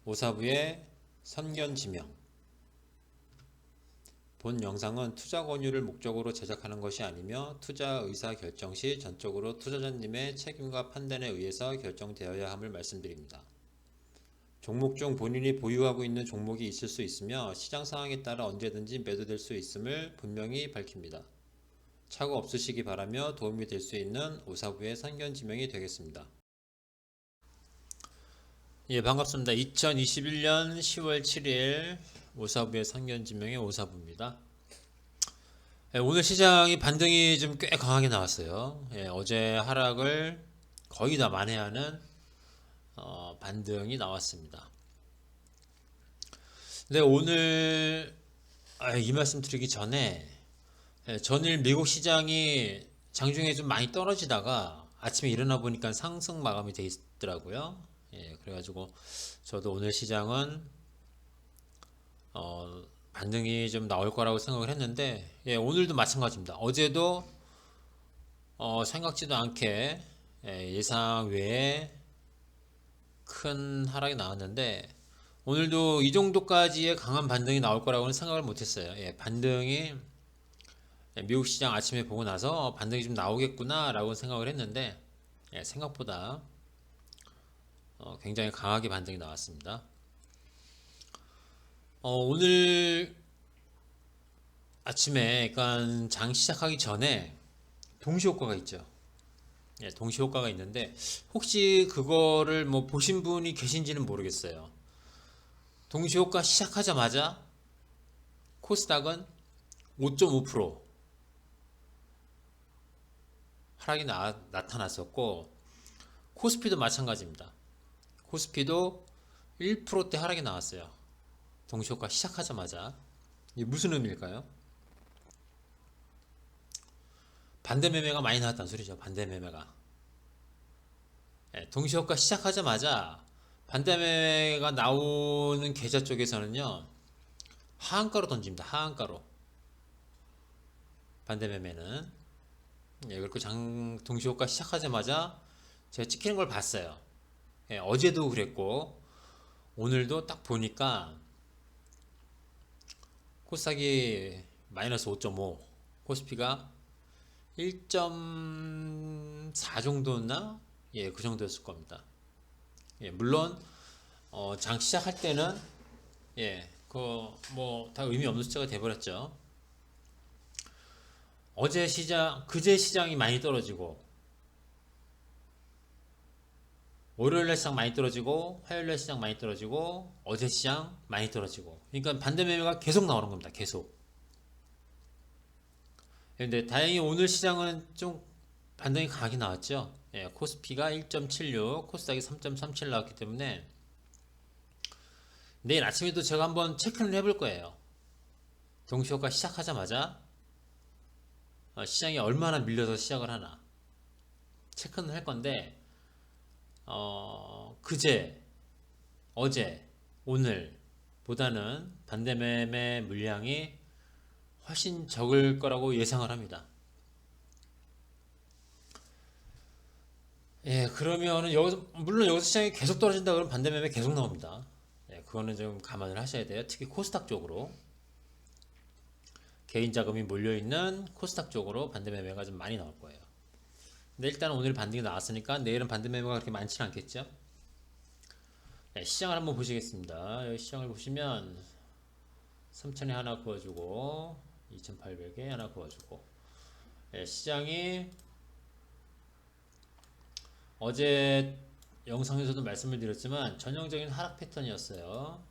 오사부의 선견지명. 본 영상은 투자 권유를 목적으로 제작하는 것이 아니며 투자 의사 결정 시 전적으로 투자자님의 책임과 판단에 의해서 결정되어야 함을 말씀드립니다. 종목 중 본인이 보유하고 있는 종목이 있을 수 있으며 시장 상황에 따라 언제든지 매도될 수 있음을 분명히 밝힙니다. 착오 없으시기 바라며 도움이 될 수 있는 오사부의 선견지명이 되겠습니다. 예, 반갑습니다. 2021년 10월 7일 오사부의 선견지명의 오사부입니다. 예, 오늘 시장이 반등이 좀 꽤 강하게 나왔어요. 예, 어제 하락을 거의 다 만회하는 반등이 나왔습니다. 근데 오늘 이 말씀 드리기 전에 전일 미국 시장이 장중에 좀 많이 떨어지다가 아침에 일어나 보니까 상승 마감이 돼 있더라고요. 예, 그래가지고 저도 오늘 시장은 반등이 좀 나올 거라고 생각을 했는데, 예, 오늘도 마찬가지입니다. 어제도 생각지도 않게 예상 외에 큰 하락이 나왔는데, 오늘도 이 정도까지의 강한 반등이 나올 거라고는 생각을 못했어요. 예, 반등이 미국 시장 아침에 보고 나서 반등이 좀 나오겠구나 라고 생각을 했는데, 예, 생각보다 굉장히 강하게 반등이 나왔습니다. 오늘 아침에 그러니까 장 시작하기 전에 동시효과가 있죠. 예, 동시효과가 있는데 혹시 그거를 뭐 보신 분이 계신지는 모르겠어요. 동시효과 시작하자마자 코스닥은 5.5% 하락이 나타났었고, 코스피도 마찬가지입니다. 코스피도 1%대 하락이 나왔어요. 동시효과 시작하자마자. 이게 무슨 의미일까요? 반대 매매가 많이 나왔다는 소리죠. 반대 매매가. 동시효과 시작하자마자 반대 매매가 나오는 계좌 쪽에서는요, 하한가로 던집니다. 하한가로. 반대 매매는. 예, 그리고 동시효과 시작하자마자 제가 찍히는 걸 봤어요. 예, 어제도 그랬고 오늘도 딱 보니까 코스닥이 마이너스 5.5, 코스피가 1.4 정도나, 예, 그 정도였을 겁니다. 예, 물론 장 시작할 때는 예, 그 뭐 다 의미 없는 숫자가 돼버렸죠. 어제 시장, 그제 시장이 많이 떨어지고 월요일날 시장 많이 떨어지고 화요일날 시장 많이 떨어지고 어제 시장 많이 떨어지고, 그러니까 반대 매매가 계속 나오는 겁니다. 계속. 근데 다행히 오늘 시장은 좀 반등이 강하게 나왔죠. 예, 코스피가 1.76, 코스닥이 3.37 나왔기 때문에 내일 아침에도 제가 한번 체크를 해볼 거예요. 동시효과 시작하자마자 시장이 얼마나 밀려서 시작을 하나 체크는 할 건데, 그제, 어제, 오늘 보다는 반대매매 물량이 훨씬 적을 거라고 예상을 합니다. 예, 그러면은 물론 여기서 시장이 계속 떨어진다 그러면 반대매매 계속 나옵니다. 예, 그거는 좀 감안을 하셔야 돼요. 특히 코스닥 쪽으로. 개인 자금이 몰려있는 코스닥 쪽으로 반대매매가 좀 많이 나올 거예요. 근데 일단 오늘 반등이 나왔으니까 내일은 반대매매가 그렇게 많지는 않겠죠. 네, 시장을 한번 보시겠습니다. 여기 시장을 보시면 3,000에 하나 그어주고 2,800에 하나 그어주고, 네, 시장이 어제 영상에서도 말씀을 드렸지만 전형적인 하락 패턴이었어요.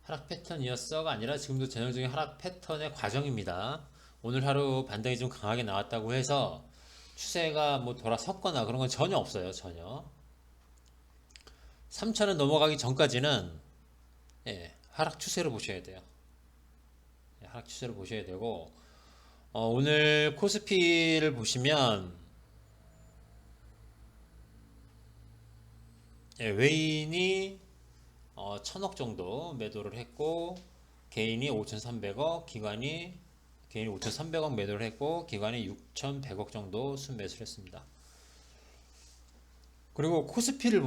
하락 패턴이었어가 아니라 지금도 전형적인 하락 패턴의 과정입니다. 오늘 하루 반등이 좀 강하게 나왔다고 해서 추세가 뭐 돌아섰거나 그런 건 전혀 없어요. 전혀. 3,000원 넘어가기 전까지는, 예, 하락 추세로 보셔야 돼요. 예, 하락 추세로 보셔야 되고, 오늘 코스피를 보시면, 예, 외인이 1,000억 정도 매도를 했고, 개인이 5,300억, 개인이 5,300억 매도를 했고, 기관이 6,100억 정도 순매수를 했습니다. 그리고 코스닥을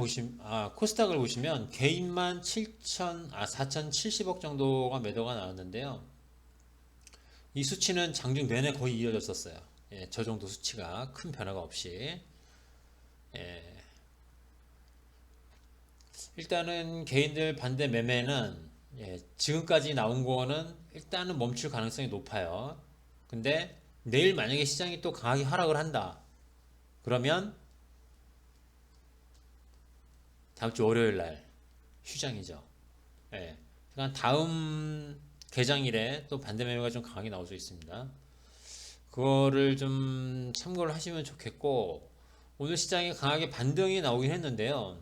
보시면 개인만 4,070억 정도가 매도가 나왔는데요. 이 수치는 장중 내내 거의 이어졌었어요. 예, 저 정도 수치가 큰 변화가 없이. 예, 일단은 개인들 반대 매매는 지금까지 나온 거는 일단은 멈출 가능성이 높아요. 근데 내일 만약에 시장이 또 강하게 하락을 한다. 그러면 다음 주 월요일 날 휴장이죠. 예. 그러니까 다음 개장일에 또 반대 매매가 좀 강하게 나올 수 있습니다. 그거를 좀 참고를 하시면 좋겠고, 오늘 시장이 강하게 반등이 나오긴 했는데요.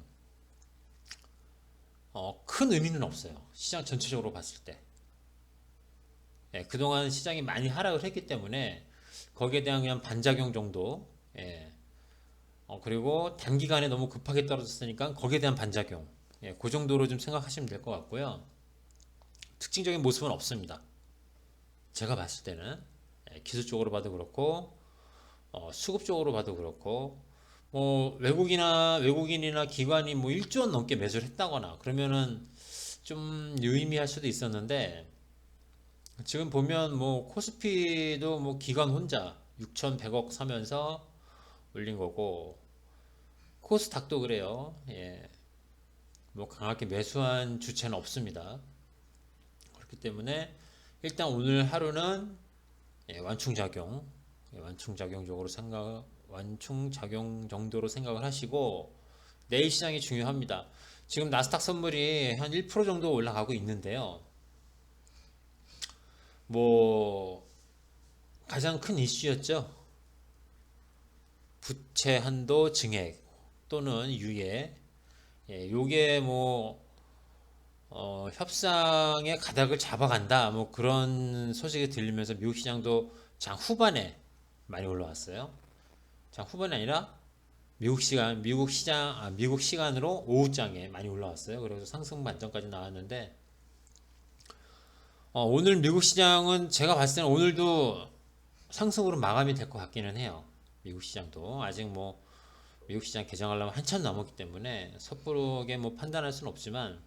큰 의미는 없어요. 시장 전체적으로 봤을 때. 예, 그동안 시장이 많이 하락을 했기 때문에 거기에 대한 그냥 반작용 정도. 예, 그리고 단기간에 너무 급하게 떨어졌으니까 거기에 대한 반작용. 예, 그 정도로 좀 생각하시면 될 것 같고요. 특징적인 모습은 없습니다. 제가 봤을 때는 기술적으로 봐도 그렇고 수급적으로 봐도 그렇고 뭐 외국인이나 기관이 뭐 1조 원 넘게 매수를 했다거나 그러면은 좀 유의미할 수도 있었는데 지금 보면 뭐 코스피도 뭐 기관 혼자 6,100억 사면서 올린 거고 코스닥도 그래요. 예. 뭐 강하게 매수한 주체는 없습니다. 그렇기 때문에 일단 오늘 하루는 완충작용 정도로 생각을 하시고 내일 시장이 중요합니다. 지금 나스닥 선물이 한 1% 정도 올라가고 있는데요. 뭐 가장 큰 이슈였죠. 부채 한도 증액 또는 유예. 요게 뭐 협상의 가닥을 잡아간다. 뭐 그런 소식이 들리면서 미국 시장도 장 후반에 많이 올라왔어요. 장 후반이 아니라 미국 시간으로 오후장에 많이 올라왔어요. 그래서 상승 반전까지 나왔는데 오늘 미국 시장은 제가 봤을 때는 오늘도 상승으로 마감이 될 것 같기는 해요. 미국 시장도 아직 뭐 미국 시장 개장하려면 한참 남았기 때문에 섣부르게 뭐 판단할 수는 없지만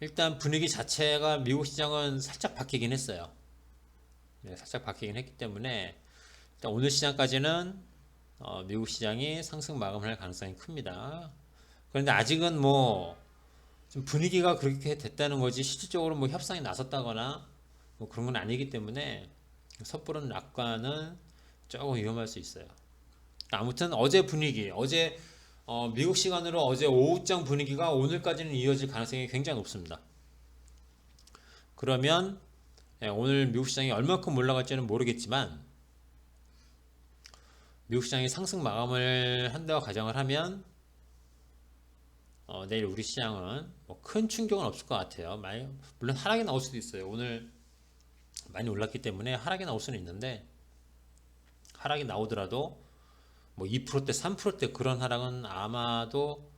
일단 분위기 자체가 미국 시장은 살짝 바뀌긴 했어요. 네, 살짝 바뀌긴 했기 때문에 일단 오늘 시장까지는 미국 시장이 상승 마감을 할 가능성이 큽니다. 그런데 아직은 뭐 좀 분위기가 그렇게 됐다는 거지 실질적으로 뭐 협상이 나섰다거나 뭐 그런 건 아니기 때문에 섣부른 낙관은 조금 위험할 수 있어요. 아무튼 어제 미국 시간으로 어제 오후장 분위기가 오늘까지는 이어질 가능성이 굉장히 높습니다. 그러면 오늘 미국 시장이 얼마큼 올라갈지는 모르겠지만 미국 시장이 상승 마감을 한다고 가정을 하면 내일 우리 시장은 뭐 큰 충격은 없을 것 같아요. 물론 하락이 나올 수도 있어요. 오늘 많이 올랐기 때문에 하락이 나올 수는 있는데 하락이 나오더라도 뭐 2%대 3%대 그런 하락은 아마도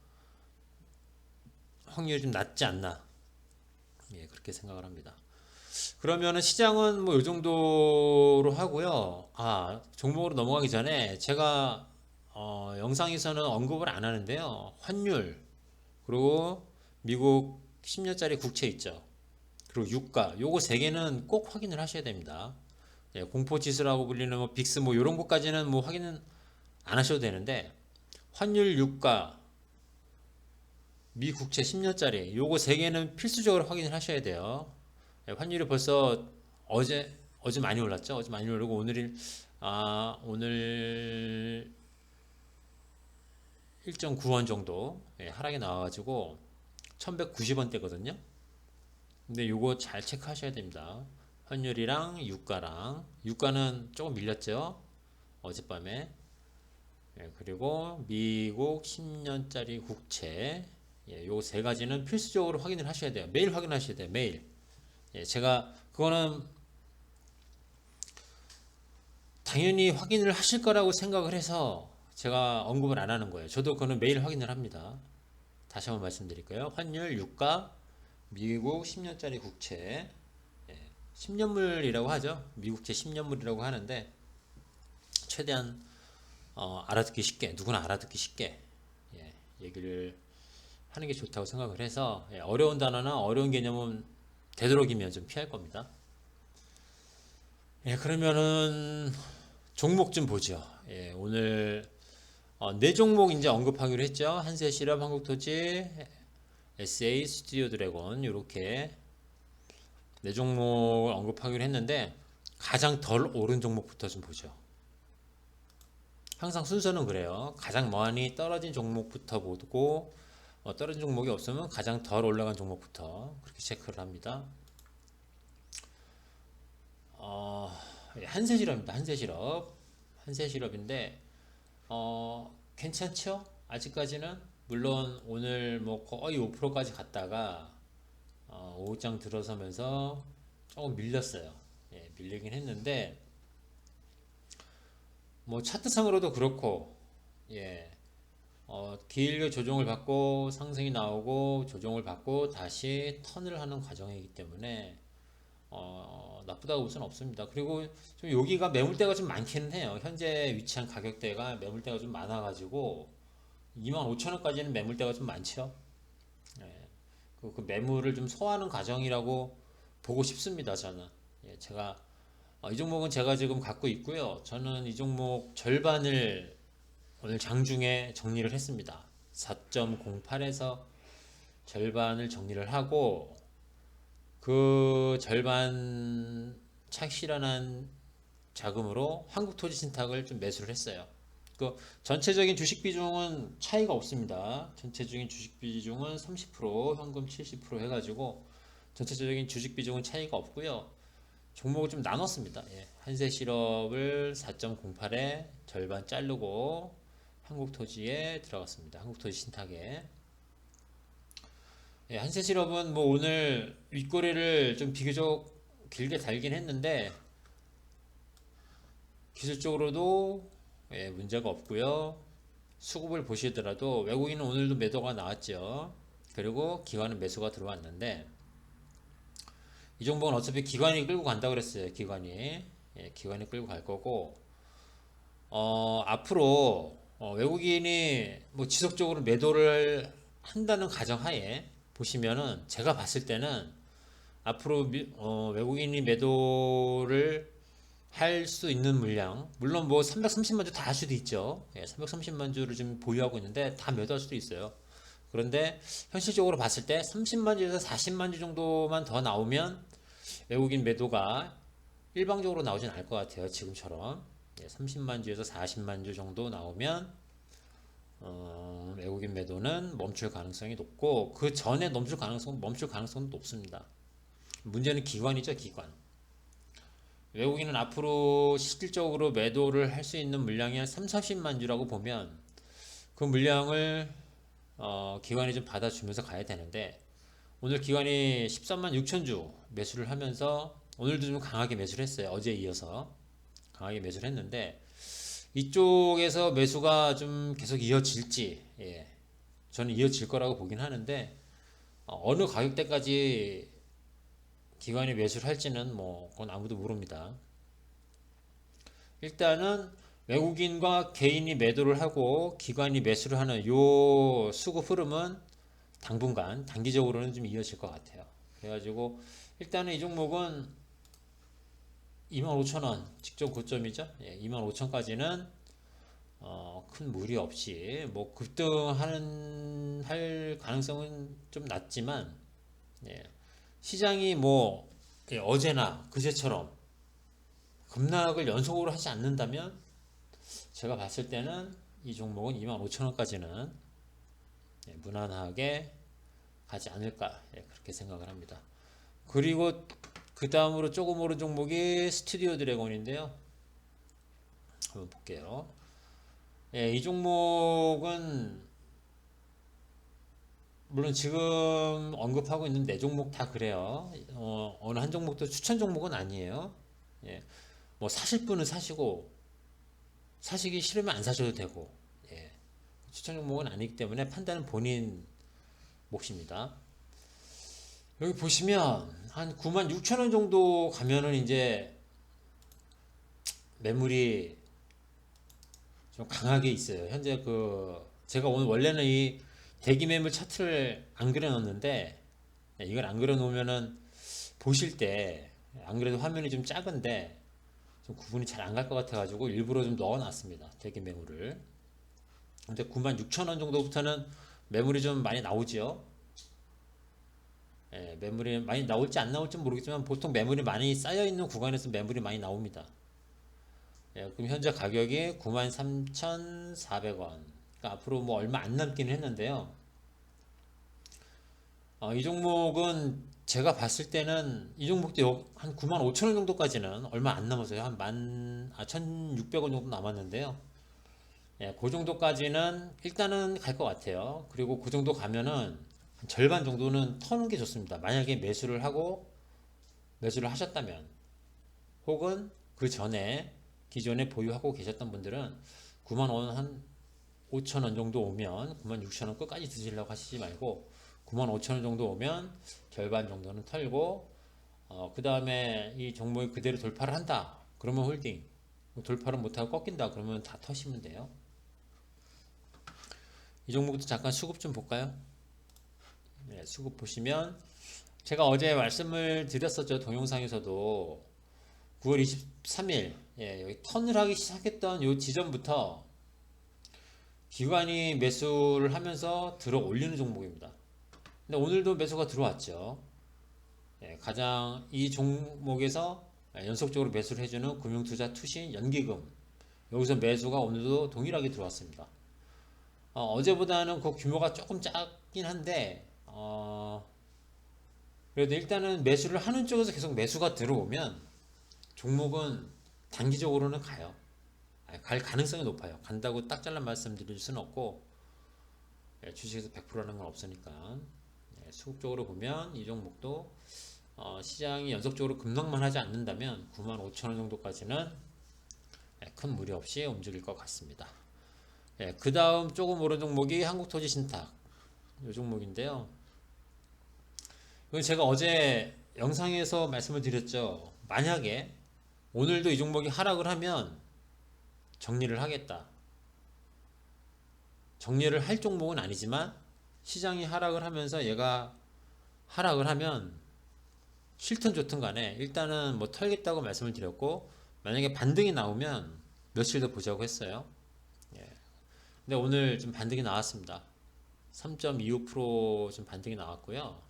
확률이 좀 낮지 않나 그렇게 생각을 합니다. 그러면은 시장은 뭐 이 정도로 하고요. 종목으로 넘어가기 전에 제가 영상에서는 언급을 안 하는데요. 환율 그리고 미국 10년짜리 국채 있죠. 그리고 유가 요거 세 개는 꼭 확인을 하셔야 됩니다. 공포 지수라고 불리는 뭐 빅스 뭐 이런 것까지는 뭐 확인은 안 하셔도 되는데 환율, 유가, 미 국채 10년짜리 요거 세 개는 필수적으로 확인을 하셔야 돼요. 환율이 벌써 어제 많이 올랐죠. 어제 많이 오르고 오늘 1.9원 정도 하락이 나와가지고 1190원대거든요. 근데 요거 잘 체크하셔야 됩니다. 환율이랑 유가는 조금 밀렸죠. 어젯밤에. 그리고 미국 10년짜리 국채 요 세 가지는 필수적으로 확인을 하셔야 돼요. 매일 확인하셔야 돼요. 매일. 제가 그거는 당연히 확인을 하실 거라고 생각을 해서 제가 언급을 안 하는 거예요. 저도 그거는 매일 확인을 합니다. 다시 한번 말씀드릴까요? 환율, 유가, 미국 10년짜리 국채 10년물이라고 하죠. 미국채 10년물이라고 하는데 최대한 알아듣기 쉽게, 누구나 알아듣기 쉽게 얘기를 하는 게 좋다고 생각을 해서 어려운 단어나 어려운 개념은 되도록이면 좀 피할 겁니다. 그러면은 종목 좀 보죠. 오늘 네 종목 이제 언급하기로 했죠. 한세실업, 한국토지, SA, 스튜디오 드래곤 이렇게 네 종목을 언급하기로 했는데 가장 덜 오른 종목부터 좀 보죠. 항상 순서는 그래요. 가장 많이 떨어진 종목부터 보고 떨어진 종목이 없으면 가장 덜 올라간 종목부터 그렇게 체크를 합니다. 한세실업입니다. 한세실업인데 괜찮죠? 아직까지는 물론 오늘 뭐 거의 5%까지 갔다가 오후장 들어서면서 조금 밀렸어요. 밀리긴 했는데 뭐 차트상으로도 그렇고 길게 조정을 받고 상승이 나오고 조정을 받고 다시 턴을 하는 과정이기 때문에 나쁘다고 볼 수는 없습니다. 그리고 좀 여기가 매물대가 좀 많기는 해요. 현재 위치한 가격대가 매물대가 좀 많아가지고 25,000원까지는 매물대가 좀 많죠. 그 매물을 좀 소화하는 과정이라고 보고 싶습니다. 저는 제가 이 종목은 제가 지금 갖고 있고요. 저는 이 종목 절반을 오늘 장중에 정리를 했습니다. 4.08에서 절반을 정리를 하고 그 절반 착 실현한 자금으로 한국토지신탁을 좀 매수를 했어요. 그 전체적인 주식 비중은 차이가 없습니다. 전체적인 주식 비중은 30%, 현금 70% 해가지고 전체적인 주식 비중은 차이가 없고요. 종목을 좀 나눴습니다. 한세실업을 4.08에 절반 자르고 한국토지에 들어갔습니다. 한국토지 신탁에. 한세실업은 뭐 오늘 윗꼬리를 좀 비교적 길게 달긴 했는데 기술적으로도 문제가 없고요. 수급을 보시더라도 외국인은 오늘도 매도가 나왔죠. 그리고 기관은 매수가 들어왔는데 이 종목은 어차피 기관이 끌고 간다고 그랬어요. 기관이 끌고 갈 거고 앞으로 외국인이 뭐 지속적으로 매도를 한다는 가정하에 보시면은 제가 봤을 때는 앞으로 외국인이 매도를 할 수 있는 물량 물론 뭐 330만 주 다 할 수도 있죠. 330만 주를 지금 보유하고 있는데 다 매도할 수도 있어요. 그런데 현실적으로 봤을 때 30만 주에서 40만 주 정도만 더 나오면 외국인 매도가 일방적으로 나오진 않을 것 같아요. 지금처럼 30만 주에서 40만 주 정도 나오면 외국인 매도는 멈출 가능성이 높고 그 전에 멈출 가능성은 높습니다. 문제는 기관이죠. 기관. 외국인은 앞으로 실질적으로 매도를 할 수 있는 물량이 한 3, 40만 주라고 보면 그 물량을 기관이 좀 받아주면서 가야 되는데 오늘 기관이 13만 6천 주 매수를 하면서 오늘도 좀 강하게 매수를 했어요. 어제에 이어서 강하게 매수를 했는데 이쪽에서 매수가 좀 계속 이어질지 저는 이어질 거라고 보긴 하는데 어느 가격대까지 기관이 매수를 할지는 뭐 그건 아무도 모릅니다. 일단은 외국인과 개인이 매도를 하고 기관이 매수를 하는 요 수급 흐름은 당분간 단기적으로는 좀 이어질 것 같아요. 그래가지고 일단은 이 종목은 25,000원 직전 고점이죠. 25,000까지는 큰 무리 없이 뭐 급등하는 할 가능성은 좀 낮지만 시장이 뭐 어제나 그제처럼 급락을 연속으로 하지 않는다면 제가 봤을 때는 이 종목은 25,000원까지는 무난하게 가지 않을까 그렇게 생각을 합니다. 그리고 그 다음으로 조금 오른 종목이 스튜디오 드래곤인데요. 한번 볼게요. 이 종목은 물론 지금 언급하고 있는 네 종목 다 그래요. 어느 한 종목도 추천 종목은 아니에요. 뭐 사실 분은 사시고 사시기 싫으면 안 사셔도 되고 추천 종목은 아니기 때문에 판단은 본인 몫입니다. 여기 보시면 한 96,000원 정도 가면은 이제 매물이 좀 강하게 있어요. 현재 제가 오늘 원래는 이 대기 매물 차트를 안 그려놨는데, 이걸 안 그려놓으면은 보실 때 안 그래도 화면이 좀 작은데 좀 구분이 잘 안 갈 것 같아가지고 일부러 좀 넣어놨습니다. 대기 매물을. 근데 96,000원 정도부터는 매물이 좀 많이 나오죠. 예, 매물이 많이 나올지 안 나올지 모르겠지만 보통 매물이 많이 쌓여있는 구간에서 매물이 많이 나옵니다. 예, 그럼 현재 가격이 93,400원. 그러니까 앞으로 뭐 얼마 안 남긴 했는데요. 이 종목은 제가 봤을 때는 이 종목도 한 95,000원 정도까지는 얼마 안 남았어요. 한 1,600원 정도 남았는데요. 예, 그 정도까지는 일단은 갈 것 같아요. 그리고 그 정도 가면은 한 절반 정도는 터는 게 좋습니다. 만약에 매수를 하셨다면, 혹은 그 전에 기존에 보유하고 계셨던 분들은 9만 원 한 5천 원 정도 오면 9만 6천 원 끝까지 드시려고 하시지 말고 9만 5천 원 정도 오면 절반 정도는 털고, 그 다음에 이 종목이 그대로 돌파를 한다 그러면 홀딩, 돌파를 못하고 꺾인다 그러면 다 터시면 돼요. 이 종목도 잠깐 수급 좀 볼까요? 네, 수급 보시면 제가 어제 말씀을 드렸었죠. 동영상에서도 9월 23일, 예, 여기 턴을 하기 시작했던 이 지점부터 기관이 매수를 하면서 들어 올리는 종목입니다. 근데 오늘도 매수가 들어왔죠. 예, 가장 이 종목에서 연속적으로 매수를 해주는 금융투자 투신 연기금, 여기서 매수가 오늘도 동일하게 들어왔습니다. 어제보다는 그 규모가 조금 작긴 한데, 그래도 일단은 매수를 하는 쪽에서 계속 매수가 들어오면 종목은 단기적으로는 가요. 갈 가능성이 높아요. 간다고 딱 잘라 말씀드릴 수는 없고, 예, 주식에서 100%라는 건 없으니까. 예, 수급적으로 보면 이 종목도 시장이 연속적으로 급락만 하지 않는다면 95,000원 정도까지는 큰 무리 없이 움직일 것 같습니다. 예, 그 다음 조금 오른 종목이 한국토지신탁, 이 종목인데요. 이건 제가 어제 영상에서 말씀을 드렸죠. 만약에 오늘도 이 종목이 하락을 하면 정리를 하겠다. 정리를 할 종목은 아니지만 시장이 하락을 하면서 얘가 하락을 하면 싫든 좋든 간에 일단은 뭐 털겠다고 말씀을 드렸고, 만약에 반등이 나오면 며칠 더 보자고 했어요. 예. 근데 오늘 좀 반등이 나왔습니다. 3.25%좀 반등이 나왔고요.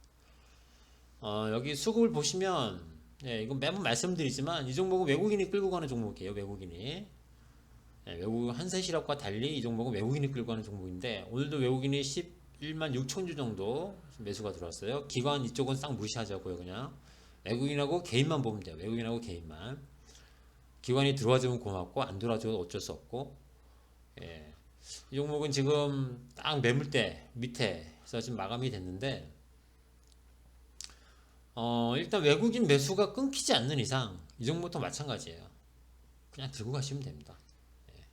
여기 수급을 보시면, 예, 이건 매번 말씀드리지만 이 종목은 외국인이 끌고 가는 종목이에요. 외국인이. 예, 외국 한세실업과 달리 이 종목은 외국인이 끌고 가는 종목인데 오늘도 외국인이 11만 6천 주 정도 매수가 들어왔어요. 기관 이쪽은 싹 무시하자고요. 그냥 외국인하고 개인만 보면 돼요. 외국인하고 개인만. 기관이 들어와주면 고맙고 안 들어와줘도 어쩔 수 없고. 예. 이 종목은 지금 딱 매물대 밑에서 지금 마감이 됐는데, 일단 외국인 매수가 끊기지 않는 이상 이 종목도 마찬가지예요. 그냥 들고 가시면 됩니다. 예.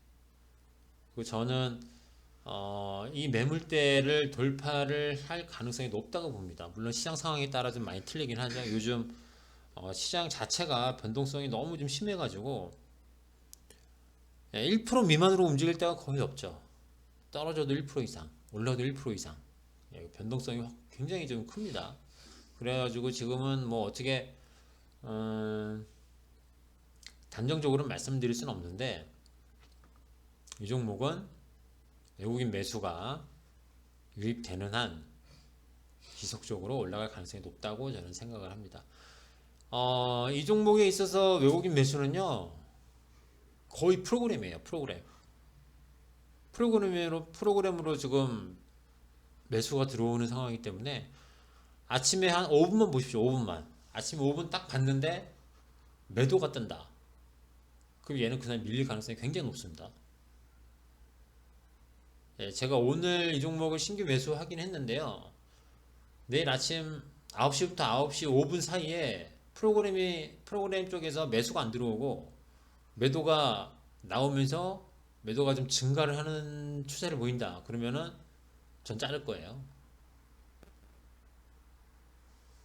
그리고 저는 이 매물대를 돌파를 할 가능성이 높다고 봅니다. 물론 시장 상황에 따라 좀 많이 틀리긴 하죠. 요즘 시장 자체가 변동성이 너무 좀 심해가지고 1% 미만으로 움직일 때가 거의 없죠. 떨어져도 1% 이상, 올라도 1% 이상. 예, 변동성이 굉장히 좀 큽니다. 그래가지고 지금은 뭐 어떻게 단정적으로 말씀드릴 수는 없는데, 이 종목은 외국인 매수가 유입되는 한 지속적으로 올라갈 가능성이 높다고 저는 생각을 합니다. 이 종목에 있어서 외국인 매수는요 거의 프로그램이에요. 프로그램으로 지금 매수가 들어오는 상황이기 때문에 아침에 한 5분만 보십시오. 5분만. 아침 5분 딱 봤는데 매도가 뜬다. 그럼 얘는 그날 밀릴 가능성이 굉장히 높습니다. 예, 제가 오늘 이 종목을 신규 매수하긴 했는데요. 내일 아침 9시부터 9시 5분 사이에 프로그램 쪽에서 매수가 안 들어오고 매도가 나오면서 매도가 좀 증가를 하는 추세를 보인다. 그러면은 전 자를 거예요.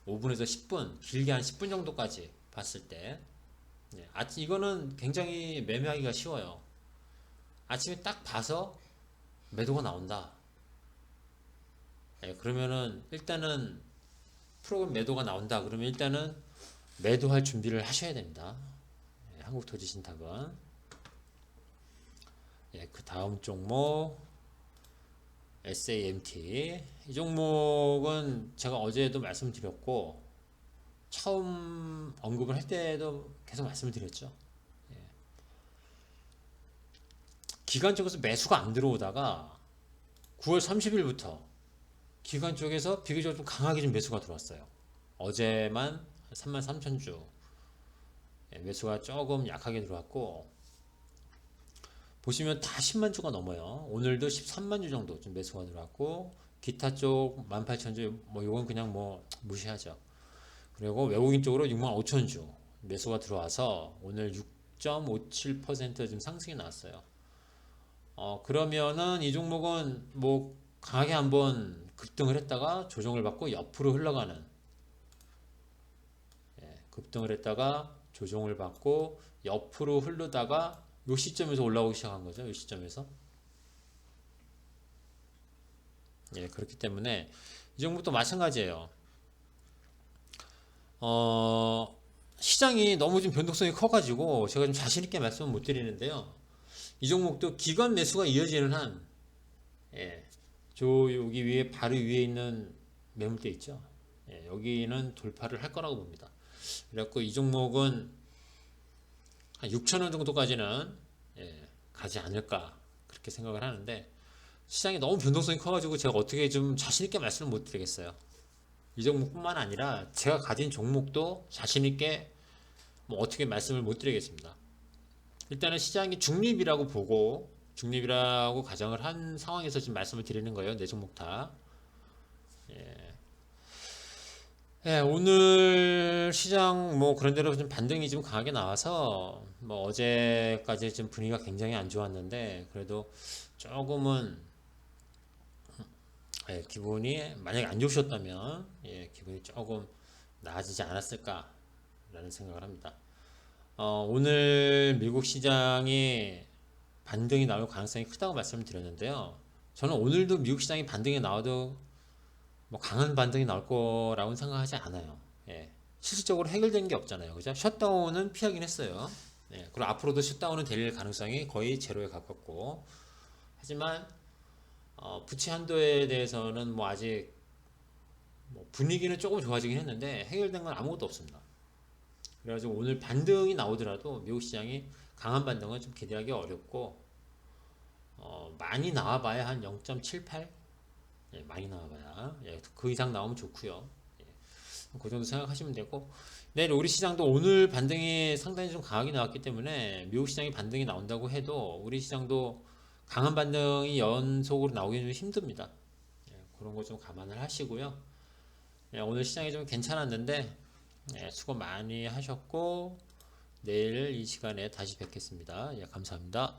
5분에서 10분, 길게 한 10분 정도까지 봤을 때. 예, 이거는 굉장히 매매하기가 쉬워요. 아침에 딱 봐서 매도가 나온다. 예, 그러면은 일단은 프로그램 매도가 나온다. 그러면 일단은 매도할 준비를 하셔야 됩니다. 예, 한국토지신탁은. 예, 그 다음 종목 SAMT. 이 종목은 제가 어제도 말씀드렸고 처음 언급을 할 때도 계속 말씀을 드렸죠. 예. 기관 쪽에서 매수가 안 들어오다가 9월 30일부터 기관 쪽에서 비교적으로 좀 강하게 좀 매수가 들어왔어요. 어제만 33,000주 매수가 조금 약하게 들어왔고, 보시면 다 10만 주가 넘어요. 오늘도 13만 주 정도 좀 매수가 들어왔고, 기타 쪽 18,000주 뭐 요건 그냥 뭐 무시하죠. 그리고 외국인 쪽으로 65,000주 매수가 들어와서 오늘 6.57% 지금 상승이 나왔어요. 그러면은 이 종목은 뭐 강하게 한번 급등을 했다가 조정을 받고 옆으로 흘러가는, 급등을 했다가 조정을 받고 옆으로 흐르다가 요 시점에서 올라오기 시작한 거죠. 이 시점에서. 예, 그렇기 때문에 이 종목도 마찬가지예요. 시장이 너무 좀 변동성이 커가지고 제가 좀 자신있게 말씀을 못 드리는데요. 이 종목도 기관 매수가 이어지는 한, 예, 여기 위에 바로 위에 있는 매물대 있죠. 예, 여기는 돌파를 할 거라고 봅니다. 그래갖고 이 종목은 한 6,000원 정도까지는, 예, 가지 않을까 그렇게 생각을 하는데, 시장이 너무 변동성이 커가지고 제가 어떻게 좀 자신있게 말씀을 못 드리겠어요. 이 종목뿐만 아니라 제가 가진 종목도 자신있게 뭐 어떻게 말씀을 못 드리겠습니다. 일단은 시장이 중립이라고 보고 중립이라고 가정을 한 상황에서 지금 말씀을 드리는 거예요. 네 종목 다. 예. 예, 오늘 시장 뭐 그런 대로 좀 반등이 좀 강하게 나와서 뭐 어제까지 좀 분위기가 굉장히 안 좋았는데 그래도 조금은, 예, 기분이 만약에 안 좋으셨다면, 예, 기분이 조금 나아지지 않았을까라는 생각을 합니다. 오늘 미국 시장이 반등이 나올 가능성이 크다고 말씀을 드렸는데요. 저는 오늘도 미국 시장이 반등이 나와도 뭐 강한 반등이 나올 거라고는 생각하지 않아요. 예. 실질적으로 해결된 게 없잖아요. 그죠? 셧다운은 피하긴 했어요. 예. 그리고 앞으로도 셧다운은 될 가능성이 거의 제로에 가깝고, 하지만 부채 한도에 대해서는 뭐 아직 뭐 분위기는 조금 좋아지긴 했는데 해결된 건 아무것도 없습니다. 그래가지고 오늘 반등이 나오더라도 미국 시장이 강한 반등은 좀 기대하기 어렵고, 많이 나와봐야 한 0.78, 예, 많이 나와봐야, 예, 그 이상 나오면 좋고요. 예, 그 정도 생각하시면 되고, 내일 우리 시장도 오늘 반등이 상당히 좀 강하게 나왔기 때문에 미국 시장이 반등이 나온다고 해도 우리 시장도 강한 반등이 연속으로 나오기는 좀 힘듭니다. 예, 그런 거 좀 감안을 하시고요. 예, 오늘 시장이 좀 괜찮았는데, 예, 수고 많이 하셨고 내일 이 시간에 다시 뵙겠습니다. 예, 감사합니다.